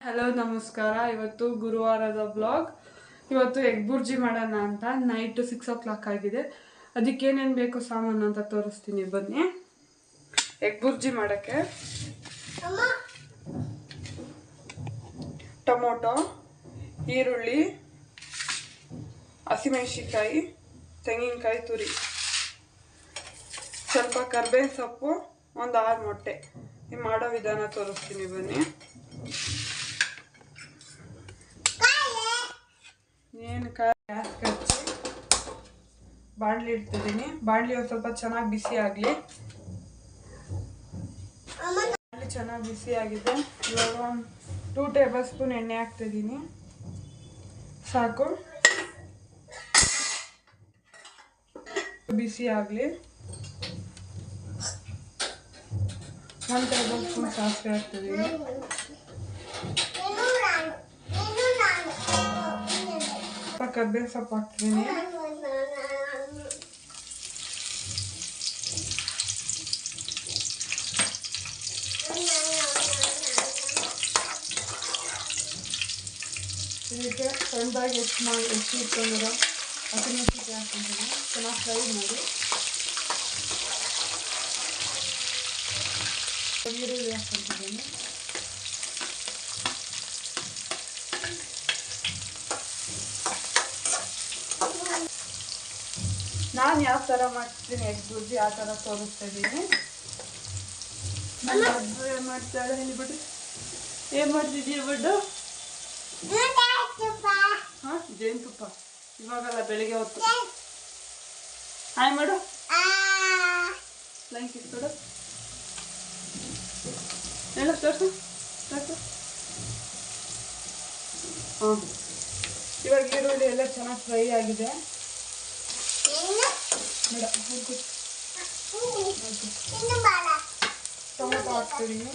Hello ನಮಸ್ಕಾರ. ಇವತ್ತು ಗುರುವಾರದ blog. ಇವತ್ತು ಎಗ್ ಬುರ್ಜಿ ಮಾಡೋಣ ಅಂತ. ನೈಟ್ 6 o'clock ಆಗಿದೆ. ಅದಕ್ಕೇನೇನು ಬೇಕು ಸಾಮಾನು ಅಂತ ತೋರಿಸ್ತೀನಿ ಬನ್ನಿ. ಎಗ್ ಬುರ್ಜಿ ಮಾಡೋಕ್ಕೆ ಟೊಮೊಟೊ, ಈರುಳ್ಳಿ, ಹಸಿಮೆಣಸಿನ್ಕಾಯಿ, ತೆಂಗಿನಕಾಯಿ ತುರಿ, ಸ್ವಲ್ಪ ಕರ್ಬೇವಿನ ಸೊಪ್ಪು, ಒಂದು 6 ಮೊಟ್ಟೆ. ಈ ಮಾಡೋ ವಿಧಾನ ತೋರಿಸ್ತೀನಿ ಬನ್ನಿ. ಏನು ಗ್ಯಾಸ್ ಹಚ್ಚಿ ಬಾಣಲಿ ಇಡ್ತಿದ್ದೀನಿ. ಬಾಣಲಿ ಒಂದು ಸ್ವಲ್ಪ ಚೆನ್ನಾಗಿ ಬಿಸಿ ಆಗಲಿ. ಬಾಣಲಿ ಚೆನ್ನಾಗಿ ಬಿಸಿ ಆಗಿದೆ. ಇವಾಗ ಒಂದು 2 ಟೇಬಲ್ ಸ್ಪೂನ್ ಎಣ್ಣೆ ಹಾಕ್ತಿದ್ದೀನಿ. ಸಾಕು, ಬಿಸಿ ಆಗಲಿ. 1 ಟೇಬಲ್ ಸ್ಪೂನ್ ಸಾಸಿವೆ ಹಾಕ್ತಿದ್ದೀನಿ. ಕರ್ಬೇವಿನ ಸೊಪ್ಪು ಹಾಕ್ತೀನಿ. ಇದಕ್ಕೆ ಸಣ್ಣದಾಗಿ ಹೆಚ್ಚಿ ಇಟ್ಕೊಂಡಿರೋ ಹಸಿಮೆಣಸಿನ್ಕಾಯಿ ಹಾಕ್ತಿದ್ದೀನಿ. ಚೆನ್ನಾಗಿ ಫ್ರೈ ಮಾಡಿ. ಈರುಳ್ಳಿ ಹಾಕ್ತಿದ್ದೀನಿ. ನಾನು ಯಾವ ಥರ ಮಾಡ್ತೀನಿ ಎಗ್ ಬುರ್ಜಿ ಆ ಥರ ತೋರಿಸ್ತಾ ಇದ್ದೀನಿ. ಏನು ಮಾಡ್ತಾಳೆ ಹೇಳಿಬಿಡ್ರಿ. ಏನು ಮಾಡ್ತಿದ್ದೀಯ ಬಡ್ಡು? ಹಾಂ, ಜೇನುತುಪ್ಪ. ಇವಾಗಲ್ಲ, ಬೆಳಿಗ್ಗೆ ಹೊತ್ತು. ಹಾಯ್ ಮಾಡು. ಲೈಕ್ ಇಟ್ಕೊಡು. ಎಲ್ಲ ತೋರಿಸು. ಹಾಂ, ಇವಾಗ ಈರುಳ್ಳಿ ಎಲ್ಲ ಚೆನ್ನಾಗಿ ಫ್ರೈ ಆಗಿದೆ. ಟೊಮೊಟೊ ಹಾಕ್ತಿದ್ದೀನಿ.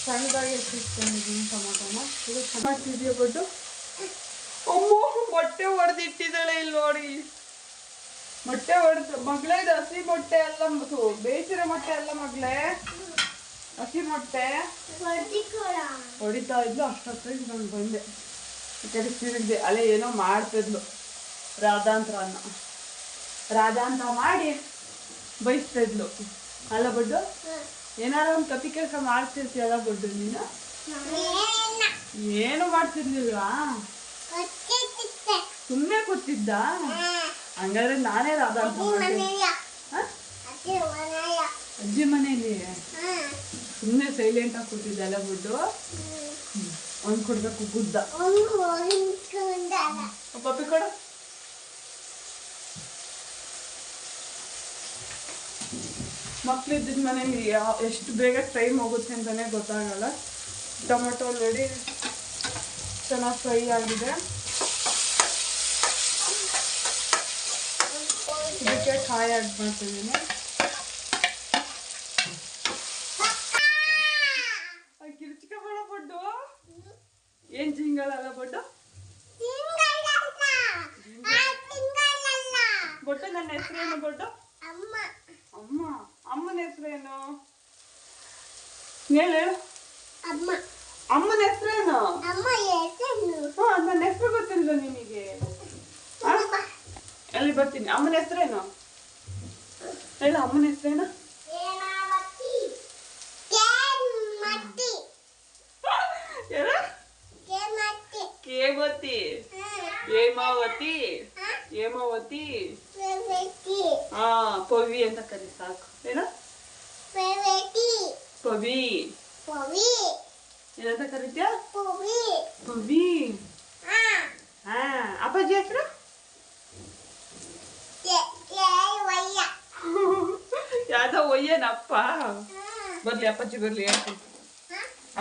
ಸಣ್ಣದಾಗಿ ಹೆಚ್ಚಿಟ್ಕೊಂಡಿದ್ದೀನಿ ಟೊಮೊಟೊನ. ಇದು ಚೆನ್ನಾಗಿದೆಯಾ ಬಡ್ಡು? ಅಮ್ಮ, ಮೊಟ್ಟೆ ಹೊಡೆದಿಟ್ಟಿದ್ದಾಳೆ ಇಲ್ಲಿ ನೋಡಿ. ಮೊಟ್ಟೆ ಹೊಡೆದು ಮಗಳೇ, ಇದು ಹಸಿ ಮೊಟ್ಟೆ ಅಲ್ಲ, ಬೇಯಿಸಿರೋ ಮೊಟ್ಟೆ ಅಲ್ಲ ಮಗಳೇ, ಹಸಿ ಮೊಟ್ಟೆ ಹೊಡಿತಾ ಇದ್ಲು. ಅಷ್ಟೊತ್ತಿಗೆ ನಾನು ಬಂದೆ. ಈ ಕಡೆ ತಿರುಗಿದೆ. ಅಲ್ಲೇ ಏನೋ ಮಾಡ್ತಿದ್ಲು, ರಾಧಾಂತ ಮಾಡಿ ಬಯಸ್ತಾ ಇದ್ಲು ಅಲ್ಲ ಬಡ್ಡು? ಏನಾರ ಒಂದು ಕಪಿ ಕೆಲಸ ಮಾಡ್ತಿರ್ತೀಯಲ್ಲ ಬಡ್ಡು ನೀನು? ಏನು ಮಾಡ್ತಿರ್ಲಿಲ್ವಾ? ಸುಮ್ಮನೆ ಕೂತಿದ್ದ? ಹಂಗಾದ್ರೆ ನಾನೇ ರಾಧಾಂತ ಮಾಡ್ತೀನಿ. ಅಜ್ಜಿ ಮನೇಲಿ ಸುಮ್ಮನೆ ಸೈಲೆಂಟಾಗಿ ಕೂತಿದ್ದಲ್ಲ ಬಡ್ಡು? ಒಂದು ಕೊಡ್ಬೇಕು ಗುದ್ದ. ಪಪ್ಪಿ ಕೊಡು. ಮಕ್ಳಿದ್ದ ಮನೇಲಿ ಎಷ್ಟು ಬೇಗ ಟೈಮ್ ಹೋಗುತ್ತೆ ಅಂತಲೇ ಗೊತ್ತಾಗಲ್ಲ. ಟೊಮೊಟೊ ನೋಡಿ ಚೆನ್ನಾಗಿ ಫ್ರೈ ಆಗಿದೆ. ಇದಕ್ಕೆ ಕಾಯಿ ಹಾಕ್ಬಿಡ್ತಿದ್ದೀನಿ. ಕಿರ್ಚ್ಕೊಬೇಡ ಬಡ್ಡು. ಏನ್ ಜಿಂಗಳಲ್ಲ ಬಡ್ಡು? ಬಡ್ಡು, ನನ್ನ ಹೆಸರೇನು ಬಡ್ಡು? ಅಮ್ಮ. ಅಮ್ಮನ ಹೆಸರೇನು ಹೇಳು? ಅಮ್ಮನ ಹೆಸರೇನು? ನನ್ನ ಹೆಸರು ಗೊತ್ತಿಲ್ವ ನಿನಗೆ? ಅಲ್ಲಿ ಬರ್ತೀನಿ. ಅಮ್ಮನ ಹೆಸರೇನು ಹೇಳು? ಅಮ್ಮನ ಹೆಸರೇನು? ಕೇಮತಿ, ಹೇಮಾವತಿ, ಹೇಮಾವತಿ. ಹಾ, ಪವಿ ಅಂತ ಕರಿ ಸಾಕು. ಏನ? ಪವಿ. ಏನಂತ ಕರಿತ್ಯಾ? ಪವಿ. ಹಾ, ಅಪ್ಪಾಜಿ ಹೆಸರು? ಯಾವ್ದೋ ಒಯ್ಯನಪ್ಪ. ಬರ್ಲಿ ಅಪ್ಪಾಜಿ ಬರ್ಲಿ ಹೇಳ್ತೀನಿ.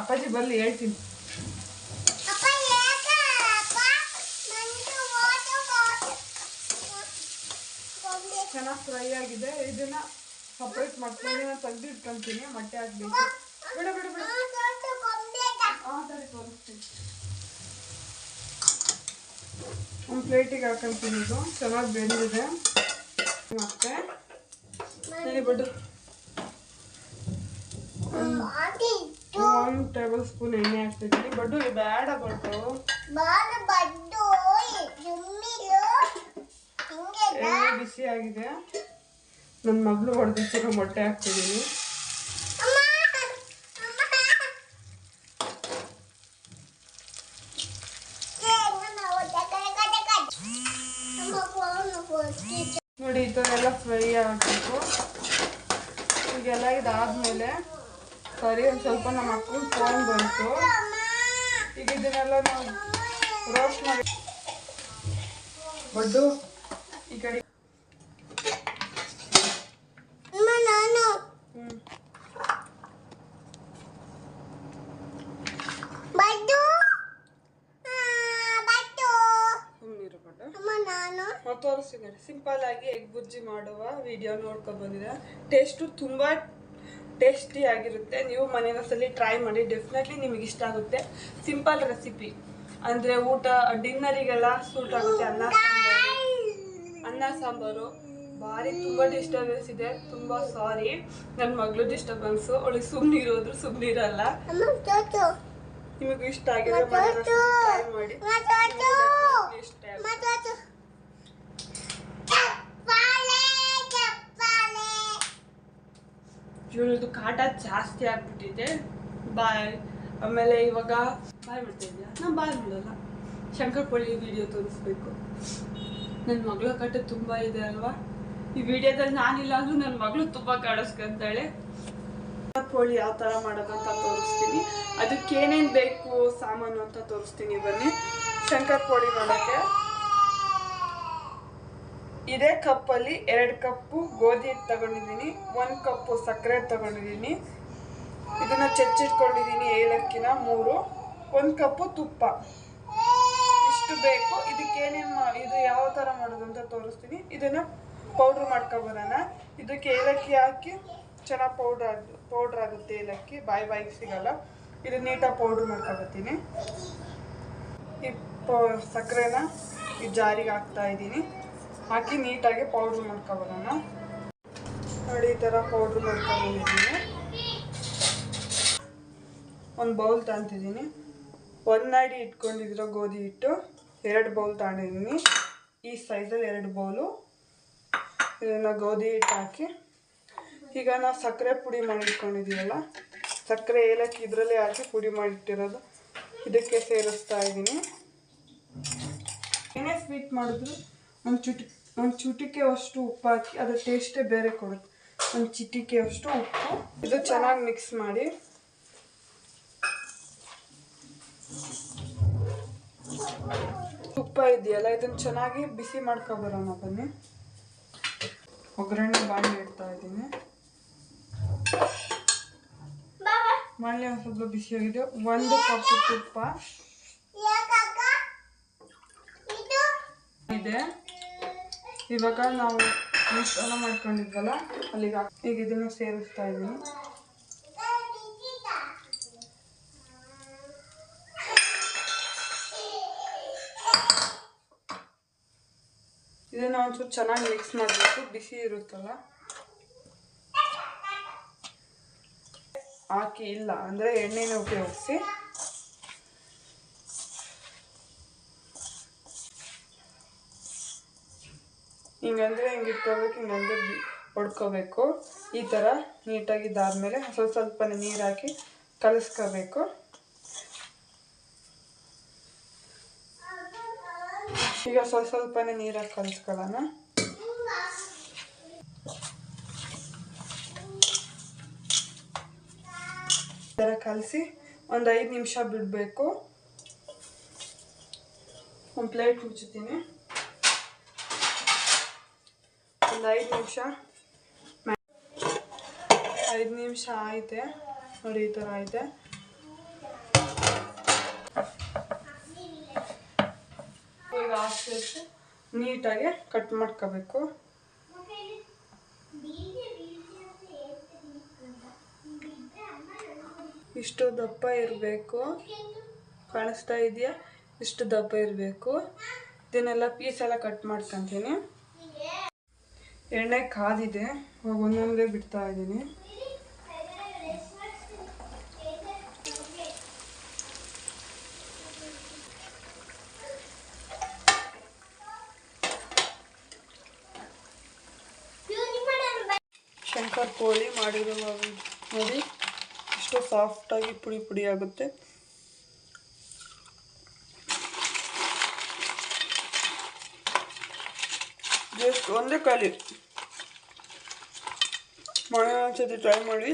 ಅಪ್ಪಾಜಿ ಬರ್ಲಿ ಹೇಳ್ತೀನಿ. ಚೆನ್ನಾಗಿ ಫ್ರೈ ಆಗಿದೆ. ಇದನ್ನ ಸಪ್ರೇಟ್ ಮಾಡ್ತೀನಿ. ನಾನು ತೆಗ್ದು ಇಟ್ಕೊಳ್ತೀನಿ. ಮೊಟ್ಟೆ ಹಾಕ್ಬೇಕು. ಬಿಡ ಬಿಡ ಬಿಡ. ಹಾಂ, ಸರಿ ತೋರಿಸ್ತೀನಿ. ಒಂದು ಪ್ಲೇಟಿಗೆ ಹಾಕೊಳ್ತೀನಿ. ಇದು ಚೆನ್ನಾಗಿ ಬೆಂದಿದೆ. ಮತ್ತೆ ಸರಿ ಬಿಡು. ಟೇಬಲ್ ಸ್ಪೂನ್ ಎಣ್ಣೆ ಹಾಕ್ತಿದ್ದೀನಿ. ಬಡ್ಡು ಬೇಡ ಬಡ್ಡು, ಎಣ್ಣೆ ಬಿಸಿ ಆಗಿದೆ. ನನ್ನ ಮಗಳು ಹೊಡೆದಿಟ್ಟಿರೋ ಮೊಟ್ಟೆ ಹಾಕ್ತಿದ್ದೀನಿ. ನೋಡಿ ಈ ಥರ ಎಲ್ಲ ಫ್ರೈ ಆಗಬೇಕು. ಈಗೆಲ್ಲ ಇದಾದ್ಮೇಲೆ ಸರಿ ಒಂದು ಸ್ವಲ್ಪ ನಮ್ಮ ಮಕ್ಕಳು ಫೋನ್ ಬಂತು. ಈಗ ಇದನ್ನೆಲ್ಲ ನಾವು ರೋಸ್ಟ್ ಮಾಡಿ ಬಡ್ಡು ಈ ಕಡೆ ತೋರಿಸಿದ್ದಾರೆ. ಸಿಂಪಲ್ ಆಗಿ ಎಗ್ ಬುರ್ಜಿ ಮಾಡುವ ವಿಡಿಯೋ ನೋಡ್ಕೊಂಡು ಬಂದಿದೆ. ಟೇಸ್ಟು ತುಂಬ ಟೇಸ್ಟಿ ಆಗಿರುತ್ತೆ. ನೀವು ಮನೆಯಲ್ಲಿ ಟ್ರೈ ಮಾಡಿ, ಡೆಫಿನೆಟ್ಲಿ ನಿಮಗೆ ಇಷ್ಟ ಆಗುತ್ತೆ. ಸಿಂಪಲ್ ರೆಸಿಪಿ ಅಂದರೆ ಊಟ ಡಿನ್ನರಿಗೆಲ್ಲ ಸೂಟ್ ಆಗುತ್ತೆ. ಅನ್ನ ಸಾಂಬಾರು ಭಾರಿ ತುಂಬ ಡಿಸ್ಟರ್ಬೆನ್ಸ್ ಇದೆ. ತುಂಬ ಸಾರಿ, ನನ್ನ ಮಗಳು ಡಿಸ್ಟರ್ಬೆನ್ಸು. ಅವಳಿಗೆ ಸುಮ್ಮನಿರೋದ್ರು ಸುಮ್ಮನಿರಲ್ಲ. ನಿಮಗೂ ಇಷ್ಟ ಆಗಿದೆ ಟ್ರೈ ಮಾಡಿ. ಇವಳದು ಕಾಟ ಜಾಸ್ತಿ ಆಗ್ಬಿಟ್ಟಿದೆ. ಬಾಯ್ ಆಮೇಲೆ ಇವಾಗ ಬಾಯ್ ಮಾಡ್ತಾ ಇದೆಯಾ? ನಾನು ಬಾಯ್ ಮಾಡಲ್ಲ. ಶಂಕರಪೊಳಿ ವಿಡಿಯೋ ತೋರಿಸ್ಬೇಕು. ನನ್ನ ಮಗಳ ಕಾಟ ತುಂಬ ಇದೆ ಅಲ್ವಾ? ಈ ವಿಡಿಯೋದಲ್ಲಿ ನಾನಿಲ್ಲ ಅಂದ್ರೂ ನನ್ನ ಮಗಳು ತುಂಬ ಕಾಡಿಸ್ಕೊಂತಾಳೆ. ಶಂಕರಪೊಳಿ ಯಾವ ಥರ ಮಾಡೋದಂತ ತೋರಿಸ್ತೀನಿ. ಅದಕ್ಕೇನೇನು ಬೇಕು ಸಾಮಾನು ಅಂತ ತೋರಿಸ್ತೀನಿ. ಬನ್ನಿ. ಶಂಕರಪೊಳಿ ಮಾಡೋಕ್ಕೆ ಇದೇ ಕಪ್ಪಲ್ಲಿ 2 ಕಪ್ಪು ಗೋಧಿ ಹಿಟ್ಟು ತಗೊಂಡಿದ್ದೀನಿ, 1 ಕಪ್ಪು ಸಕ್ಕರೆ ತಗೊಂಡಿದ್ದೀನಿ. ಇದನ್ನ ಚೆಚ್ಚಿಟ್ಕೊಂಡಿದ್ದೀನಿ. ಏಲಕ್ಕಿನ 3, 1 ಕಪ್ಪು ತುಪ್ಪ. ಇಷ್ಟು ಬೇಕು. ಇದಕ್ಕೇನೇನು ಇದು ಯಾವ ಥರ ಮಾಡೋದು ಅಂತ ತೋರಿಸ್ತೀನಿ. ಇದನ್ನು ಪೌಡ್ರ್ ಮಾಡ್ಕೊಬರೋಣ. ಇದಕ್ಕೆ ಏಲಕ್ಕಿ ಹಾಕಿ ಚೆನ್ನಾಗಿ ಪೌಡ್ರ್ ಆಗುತ್ತೆ. ಏಲಕ್ಕಿ ಬಾಯಿಗೆ ಸಿಗಲ್ಲ. ಇದು ನೀಟಾಗಿ ಪೌಡ್ರ್ ಮಾಡ್ಕೊಬತ್ತೀನಿ. ಈ ಸಕ್ಕರೆನ ಈ ಜಾರಿಗೆ ಹಾಕ್ತಾ ಇದ್ದೀನಿ. ಹಾಕಿ ನೀಟಾಗಿ ಪೌಡ್ರ್ ಮಾಡ್ಕೊಬರೋಣ. ನೋಡಿ ಈ ಥರ ಪೌಡ್ರ್ ಮಾಡ್ಕೊಂಡಿದ್ದೀನಿ. ಒಂದು ಬೌಲ್ ತಗೊಂತಿದ್ದೀನಿ. 1 ನಾಡಿ ಇಟ್ಕೊಂಡಿರೋ ಗೋಧಿ ಹಿಟ್ಟು 2 ಬೌಲ್ ತಗೊಂಡಿದ್ದೀನಿ. ಈ ಸೈಜಲ್ಲಿ 2 ಬೌಲು. ಇದನ್ನು ಗೋಧಿ ಹಿಟ್ಟು ಹಾಕಿ ಈಗ ನಾವು ಸಕ್ಕರೆ ಪುಡಿ ಮಾಡಿಟ್ಕೊಂಡಿದ್ದೀವಲ್ಲ, ಸಕ್ಕರೆ ಏಲಕ್ಕಿ ಇದರಲ್ಲೇ ಹಾಕಿ ಪುಡಿ ಮಾಡಿಟ್ಟಿರೋದು ಇದಕ್ಕೆ ಸೇರಿಸ್ತಾ ಇದ್ದೀನಿ. ಏನೇ ಸ್ವೀಟ್ ಮಾಡಿದ್ರು ಒಂದು ಚುಟಿಕೆ ಅಷ್ಟು ಉಪ್ಪು ಹಾಕಿ ಅದರ ಟೇಸ್ಟೇ ಬೇರೆ ಕೊಡುತ್ತೆ. ಒಂದು ಚಿಟಿಕೆ ಅಷ್ಟು ಉಪ್ಪು. ಇದು ಚೆನ್ನಾಗಿ ಮಿಕ್ಸ್ ಮಾಡಿ ತುಪ್ಪ ಇದೆಯಲ್ಲ ಇದನ್ನು ಚೆನ್ನಾಗಿ ಬಿಸಿ ಮಾಡ್ಕೊಬರೋಣ. ಬನ್ನಿ. ಒಗ್ಗರಣೆ ಬಾಣಲೆ ಇಡ್ತಾ ಇದ್ದೀನಿ. ಬಾಣಲೆ ಸ್ವಲ್ಪ ಬಿಸಿ ಆಗಿದೆ. 1 ಕಪ್ ತುಪ್ಪ ಇದೆ. ಇವಾಗ ನಾವು ಮಿಶ್ರಣ ಮಾಡ್ಕೊಂಡಿದ್ವಲ್ಲ ಅಲ್ಲಿಗೆ ಈಗ ಇದನ್ನು ಸೇರಿಸ್ತಾ ಇದ್ದೀನಿ. ಇದನ್ನು ಒಂಚೂರು ಚೆನ್ನಾಗಿ ಮಿಕ್ಸ್ ಮಾಡಬೇಕು. ಬಿಸಿ ಇರುತ್ತಲ್ಲ ಹಾಕಿ, ಇಲ್ಲ ಅಂದರೆ ಎಣ್ಣೆನ ಉಪಯೋಗಿಸಿ ಹಿಂಗಂದರೆ ಹಿಂಗೆ ಇಟ್ಕೋಬೇಕು. ಹಿಂಗಂದ್ರೆ ಹೊಡ್ಕೋಬೇಕು. ಈ ಥರ ನೀಟಾಗಿ ಇದಾದ್ಮೇಲೆ ಸ್ವಲ್ಪ ನೀರು ಹಾಕಿ ಕಲಿಸ್ಕೋಬೇಕು. ಈಗ ಸ್ವಲ್ಪನೇ ನೀರು ಹಾಕಿ ಕಲಿಸ್ಕೊಳ್ಳೋಣ. ಈ ಥರ ಕಲಸಿ ಒಂದು 5 ನಿಮಿಷ ಬಿಡಬೇಕು. ಒಂದು ಪ್ಲೇಟ್ ಮುಚ್ಚುತ್ತೀನಿ. ಒಂದು 5 ನಿಮಿಷ ಆಯ್ತೆ. ನೋಡಿ ಈ ಥರ ಐತೆ. ಈಗ ಹಾಕ್ಬೇಕು. ನೀಟಾಗಿ ಕಟ್ ಮಾಡ್ಕೋಬೇಕು. ಇಷ್ಟು ದಪ್ಪ ಇರಬೇಕು. ಕಾಣಿಸ್ತಾ ಇದೆಯಾ? ಇಷ್ಟು ದಪ್ಪ ಇರಬೇಕು. ಇದನ್ನೆಲ್ಲ ಪೀಸೆಲ್ಲ ಕಟ್ ಮಾಡ್ಕೊತೀನಿ. ಎಣ್ಣೆ ಕಾದಿದೆ. ಒಂದೊಂದೇ ಬಿಡ್ತಾ ಇದ್ದೀನಿ. ಶಂಕರ್ ಪೋಳಿ ಮಾಡಿರುವ ನೋಡಿ ಎಷ್ಟು ಸಾಫ್ಟಾಗಿ ಪುಡಿ ಪುಡಿ ಆಗುತ್ತೆ. ಜಸ್ಟ್ ಒಂದೇ ಖಾಲಿ ಮನೆ ಒಂದ್ಸತಿ ಟ್ರೈ ಮಾಡಿ.